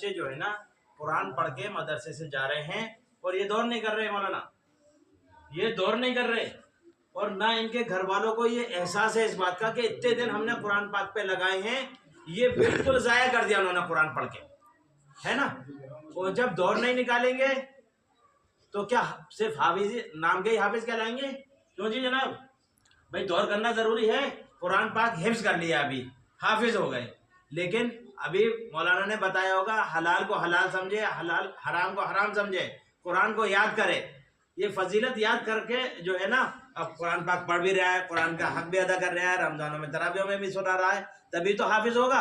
बच्चे जो है ना कुरान पढ़ के मदरसे से जा रहे हैं और ये दौर नहीं कर रहे मौलाना, ये दौर नहीं कर रहे, और ना इनके घर वालों को ये एहसास है इस बात का कि इतने दिन हमने कुरान पाक पे लगाए हैं, ये बिल्कुल ज़ाया कर दिया उन्होंने कुरान पढ़ के, है ना। और जब दौर नहीं निकालेंगे तो क्या सिर्फ हाफिज नाम के ही हाफिज कहलाएंगे? क्यों जी जनाब, भाई दौर करना जरूरी है। कुरान पाक हिफ्ज कर लिया, अभी हाफिज हो गए, लेकिन अभी मौलाना ने बताया होगा हलाल को हलाल समझे, हलाल हराम को हराम समझे, कुरान को याद करे। ये फजीलत याद करके जो है ना अब कुरान पाक पढ़ भी रहा है, कुरान का हक भी अदा कर रहा है, रमजानों में तरावियों में भी सुना रहा है, तभी तो हाफिज होगा।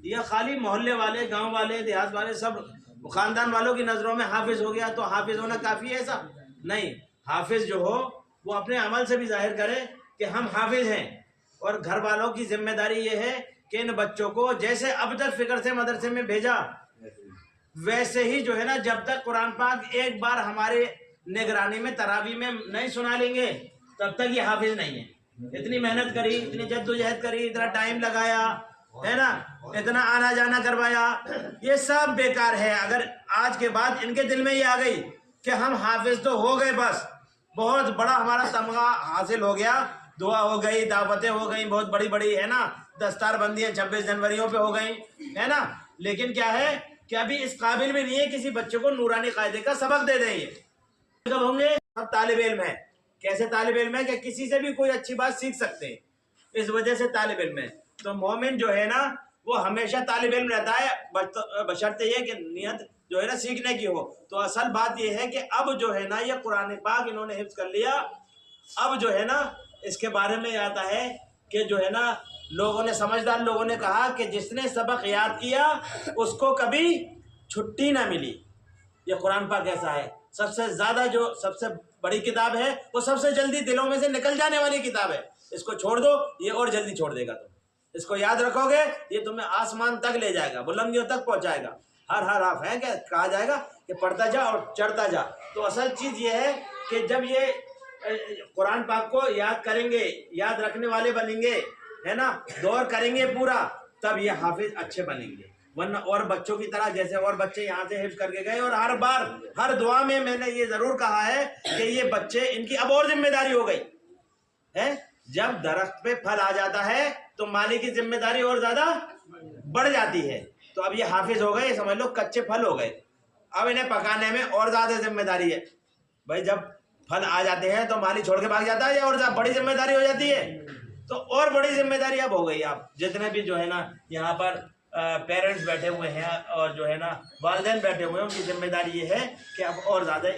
ये खाली मोहल्ले वाले, गांव वाले, देहात वाले, सब खानदान वालों की नजरों में हाफिज हो गया तो हाफिज होना काफी है? ऐसा नहीं। हाफिज जो हो वो अपने अमल से भी जाहिर करे कि हम हाफिज हैं, और घर वालों की जिम्मेदारी ये है कि इन बच्चों को जैसे अब तक फिक्र से मदरसे में भेजा, वैसे ही जो है ना जब तक कुरान पाक एक बार हमारे निगरानी में तरावी में नहीं सुना लेंगे तब तक ये हाफिज नहीं है। इतनी मेहनत करी, इतनी जद्दोजहद करी, इतना टाइम लगाया, है ना, इतना आना जाना करवाया, ये सब बेकार है। अगर आज के बाद इनके दिल में ये आ गई कि हम हाफिज तो हो गए, बस बहुत बड़ा हमारा तमगा हासिल हो गया, दुआ हो गई, दावतें हो गई बहुत बड़ी बड़ी, है ना, दस्तार बंदियां 26 जनवरियों पे हो गई, है ना, लेकिन क्या है कि अभी इस काबिल भी नहीं है किसी बच्चे को नूरानी कायदे का सबक दे दें। ये कब होंगे? सब तालिब इल्म है। कैसे तालिब इल्म है कि किसी से भी कोई अच्छी बात सीख सकते हैं, इस वजह से तालिब इल्म है। तो मोमिन जो है ना वो हमेशा तालिब इल्म रहता है, बशर्ते ये कि नियत जो है ना सीखने की हो। तो असल बात ये है कि अब जो है ना ये कुरान पाक इन्होंने हिफ्ज कर लिया, अब जो है ना इसके बारे में आता है कि जो है ना लोगों ने, समझदार लोगों ने कहा कि जिसने सबक याद किया उसको कभी छुट्टी ना मिली। ये कुरान पाक ऐसा है, सबसे ज़्यादा जो सबसे बड़ी किताब है वो सबसे जल्दी दिलों में से निकल जाने वाली किताब है। इसको छोड़ दो ये और जल्दी छोड़ देगा, तुम इसको याद रखोगे ये तुम्हें आसमान तक ले जाएगा, बुलंदियों तक पहुंचाएगा। हर हाफ है क्या कहा जाएगा कि पढ़ता जा और चढ़ता जा। तो असल चीज़ ये है कि जब ये कुरान पाक को याद करेंगे, याद रखने वाले बनेंगे, है ना, दौर करेंगे पूरा, तब ये हाफिज अच्छे बनेंगे। वरना और बच्चों की तरह जैसे और बच्चे यहाँ से हिफ्ज करके गए, और हर बार हर दुआ में मैंने ये जरूर कहा है कि ये बच्चे, इनकी अब और जिम्मेदारी हो गई है। जब दरख्त पे फल आ जाता है तो माली की जिम्मेदारी और ज्यादा बढ़ जाती है। तो अब ये हाफिज हो गए, समझ लो कच्चे फल हो गए, अब इन्हें पकाने में और ज्यादा जिम्मेदारी है। भाई जब फल आ जाते हैं तो माली छोड़ के भाग जाता है, और बड़ी जिम्मेदारी हो जाती है, तो और बड़ी जिम्मेदारी अब हो गई। आप जितने भी जो है ना यहाँ पर पेरेंट्स बैठे हुए हैं और जो है ना वालिदैन बैठे हुए हैं, उनकी जिम्मेदारी ये है कि अब और ज़्यादा